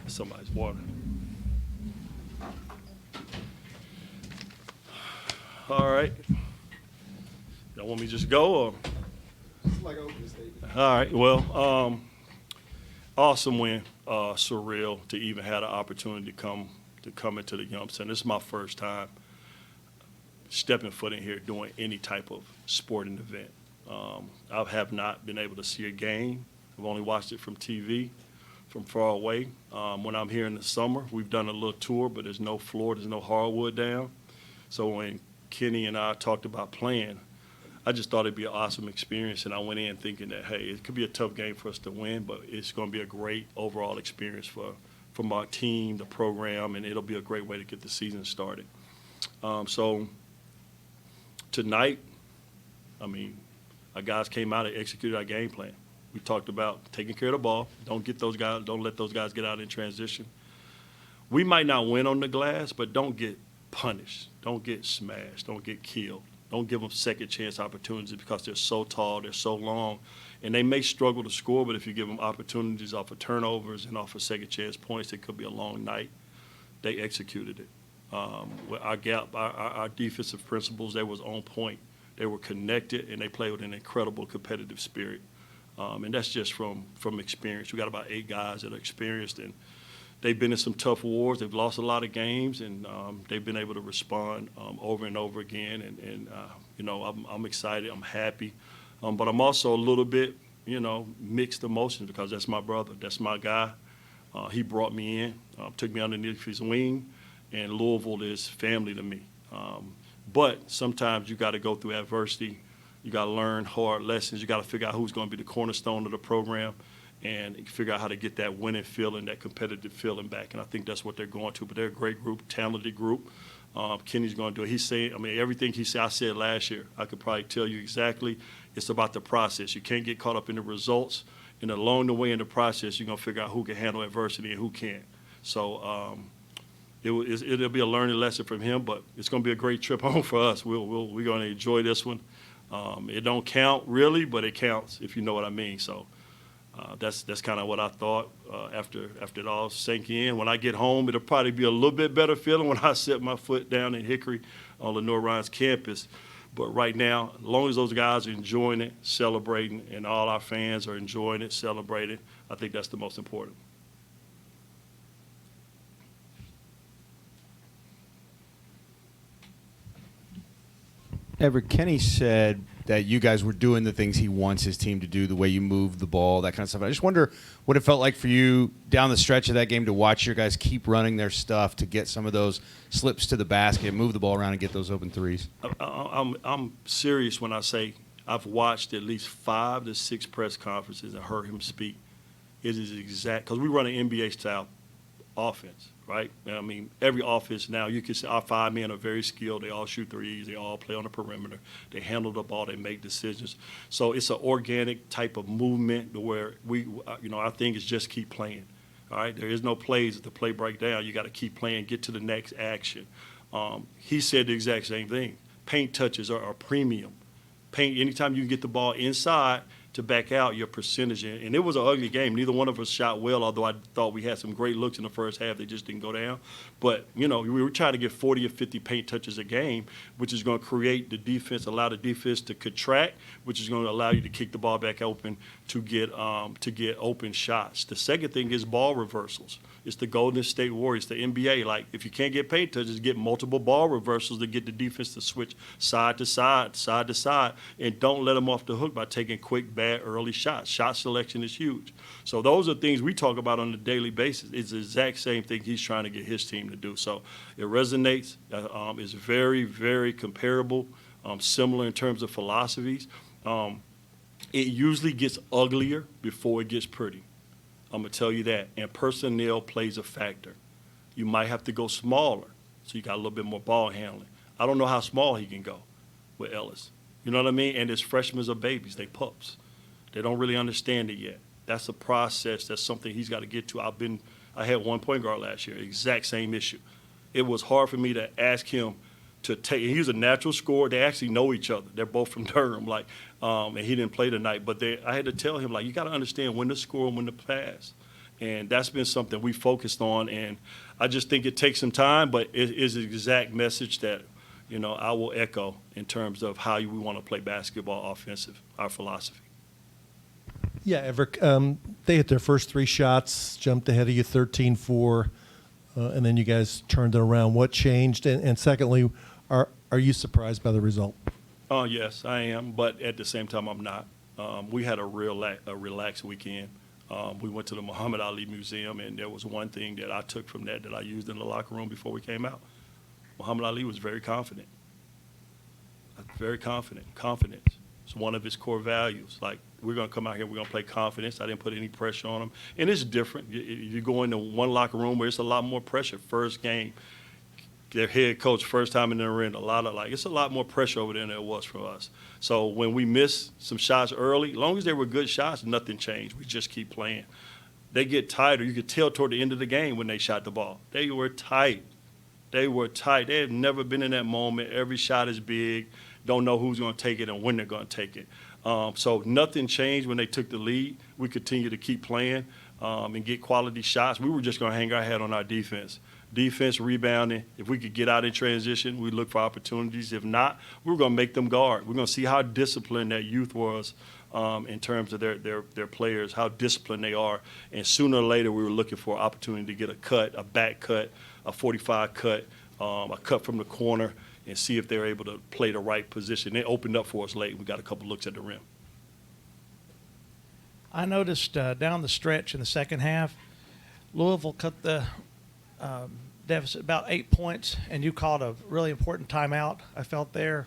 Somebody's water. All right. Y'all want me to just go or? It's like an opening statement. All right. Well, awesome win. Surreal to even have the opportunity to come into the Yum Center. This is my first time stepping foot in here doing any type of sporting event. I have not been able to see a game. I've only watched it from TV, from far away. When I'm here in the summer, we've done a little tour, but there's no floor, there's no hardwood down. So when Kenny and I talked about playing, I just thought it'd be an awesome experience, and I went in thinking that, hey, it could be a tough game for us to win, but it's going to be a great overall experience for our team, the program, and it'll be a great way to get the season started. So tonight, I mean, our guys came out and executed our game plan. We talked about taking care of the ball. Don't let those guys get out in transition. We might not win on the glass, but don't get punished. Don't get smashed. Don't get killed. Don't give them second chance opportunities because they're so tall, they're so long, and they may struggle to score, but if you give them opportunities off of turnovers and off of second chance points, it could be a long night. They executed it. Our defensive principles, they was on point. They were connected, and they played with an incredible competitive spirit. And that's just from experience. We got about 8 guys that are experienced, and they've been in some tough wars. They've lost a lot of games, and they've been able to respond over and over again. And you know, I'm excited. I'm happy. But I'm also a little bit, you know, mixed emotions because that's my brother. That's my guy. He brought me in, took me underneath his wing, and Louisville is family to me. But sometimes you got to go through adversity. You got to learn hard lessons. You got to figure out who's going to be the cornerstone of the program and figure out how to get that winning feeling, that competitive feeling back. And I think that's what they're going to. But they're a great group, talented group. Kenny's going to do it. He's saying, I mean, everything he said, I said last year. I could probably tell you exactly. It's about the process. You can't get caught up in the results. And along the way in the process, you're going to figure out who can handle adversity and who can't. So it'll be a learning lesson from him, but it's going to be a great trip home for us. We're going to enjoy this one. It don't count really, but it counts if you know what I mean. So that's kind of what I thought after it all sank in. When I get home, it'll probably be a little bit better feeling when I set my foot down in Hickory on Lenoir-Rhyne's campus. But right now, as long as those guys are enjoying it, celebrating, and all our fans are enjoying it, celebrating, I think that's the most important. Everick, Kenny said that you guys were doing the things he wants his team to do, the way you move the ball, that kind of stuff. I just wonder what it felt like for you down the stretch of that game to watch your guys keep running their stuff to get some of those slips to the basket, move the ball around, and get those open threes. I'm serious when I say I've watched at least 5 to 6 press conferences and heard him speak. It is exact because we run an NBA-style offense, right? I mean, every offense now, you can see our 5 men are very skilled. They all shoot threes. They all play on the perimeter. They handle the ball. They make decisions. So it's an organic type of movement where our thing is just keep playing, all right? There is no plays. If the play break down, you got to keep playing, get to the next action. He said the exact same thing. Paint touches are a premium. Paint, anytime you can get the ball inside to back out your percentage. And it was an ugly game. Neither one of us shot well, although I thought we had some great looks in the first half. They just didn't go down. But, you know, we were trying to get 40 or 50 paint touches a game, which is going to create the defense, allow the defense to contract, which is going to allow you to kick the ball back open to get open shots. The second thing is ball reversals. It's the Golden State Warriors, the NBA. Like, if you can't get paint touches, get multiple ball reversals to get the defense to switch side to side, side to side, and don't let them off the hook by taking quick, bad, early shots. Shot selection is huge. So those are things we talk about on a daily basis. It's the exact same thing he's trying to get his team to do. So it resonates. It's very, very comparable, similar in terms of philosophies. It usually gets uglier before it gets pretty. I'm going to tell you that. And personnel plays a factor. You might have to go smaller, so you got a little bit more ball handling. I don't know how small he can go with Ellis. You know what I mean? And his freshmen are babies. They pups. They don't really understand it yet. That's a process. That's something he's got to get to. I had one point guard last year, exact same issue. It was hard for me to ask him to take. And he was a natural scorer. They actually know each other. They're both from Durham, and he didn't play tonight. But I had to tell him, you got to understand when to score and when to pass. And that's been something we focused on. And I just think it takes some time, but it is an exact message that, I will echo in terms of how we want to play basketball offensive, our philosophy. Yeah, Everick, they hit their first 3 shots, jumped ahead of you 13-4, and then you guys turned it around. What changed? And secondly, are you surprised by the result? Oh, yes, I am, but at the same time, I'm not. We had a relaxed weekend. We went to the Muhammad Ali Museum, and there was one thing that I took from that I used in the locker room before we came out. Muhammad Ali was very confident. Very confident. Confidence. It's one of his core values. We're going to come out here, we're going to play confidence. I didn't put any pressure on him. And it's different. You go into one locker room where it's a lot more pressure. First game, their head coach, first time in the arena, it's a lot more pressure over there than it was for us. So when we missed some shots early, as long as they were good shots, nothing changed. We just keep playing. They get tighter. You could tell toward the end of the game when they shot the ball. They were tight. They were tight. They have never been in that moment. Every shot is big. Don't know who's going to take it and when they're going to take it. So nothing changed when they took the lead. We continue to keep playing and get quality shots. We were just going to hang our hat on our defense. Defense, rebounding. If we could get out in transition, we look for opportunities. If not, we're going to make them guard. We're going to see how disciplined that youth was in terms of their players, how disciplined they are. And sooner or later, we were looking for an opportunity to get a cut, a back cut, a 45 cut, a cut from the corner, and see if they're able to play the right position. They opened up for us late. We got a couple looks at the rim. I noticed down the stretch in the second half, Louisville cut the deficit about 8 points, and you called a really important timeout, I felt there.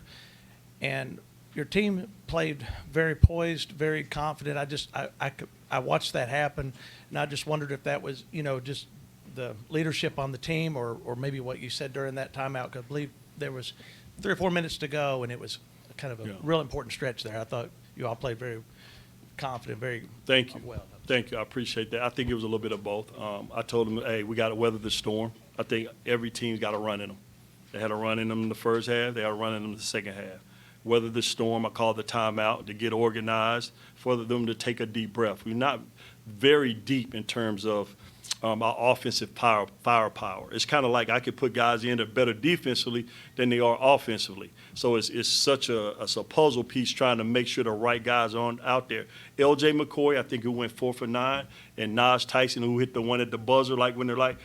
And your team played very poised, very confident. I watched that happen, and I just wondered if that was, just the leadership on the team or maybe what you said during that timeout, because I believe there was 3 or 4 minutes to go, and it was kind of a real important stretch there. I thought you all played very confident, very Thank you. well. Thank you. I appreciate that. I think it was a little bit of both. I told them, hey, we got to weather the storm. I think every team's got a run in them. They had a run in them in the first half. They had a run in them in the second half. Weather the storm. I called the timeout to get organized, for them to take a deep breath. We're not very deep in terms of our offensive firepower. It's kind of like I could put guys in that are better defensively than they are offensively. So it's such a puzzle piece trying to make sure the right guys are out there. L.J. McCoy, I think, who went 4 for 9, and Nas Tyson, who hit the one at the buzzer, when they're like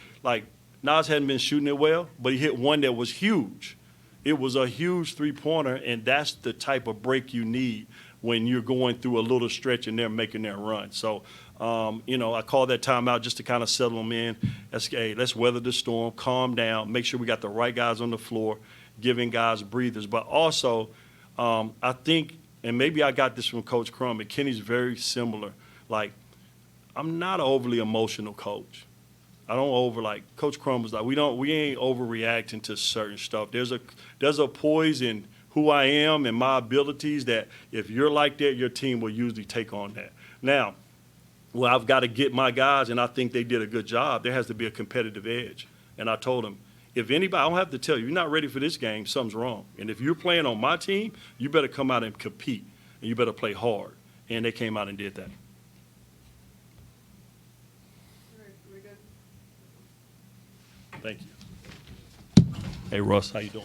Nas hadn't been shooting it well, but he hit one that was huge. It was a huge three-pointer, and that's the type of break you need when you're going through a little stretch and they're making their run. So, I called that timeout just to kind of settle them in. Let's weather the storm, calm down, make sure we got the right guys on the floor, giving guys breathers. But also, I think, and maybe I got this from Coach Crum, and Kenny's very similar. I'm not an overly emotional coach. I don't Coach Crum was we ain't overreacting to certain stuff. There's a poise in who I am and my abilities that if you're like that, your team will usually take on that. Now, I've got to get my guys, and I think they did a good job. There has to be a competitive edge. And I told them, if anybody, I don't have to tell you, you're not ready for this game, something's wrong. And if you're playing on my team, you better come out and compete, and you better play hard. And they came out and did that. All right, we good? Thank you. Hey, Russ, how you doing?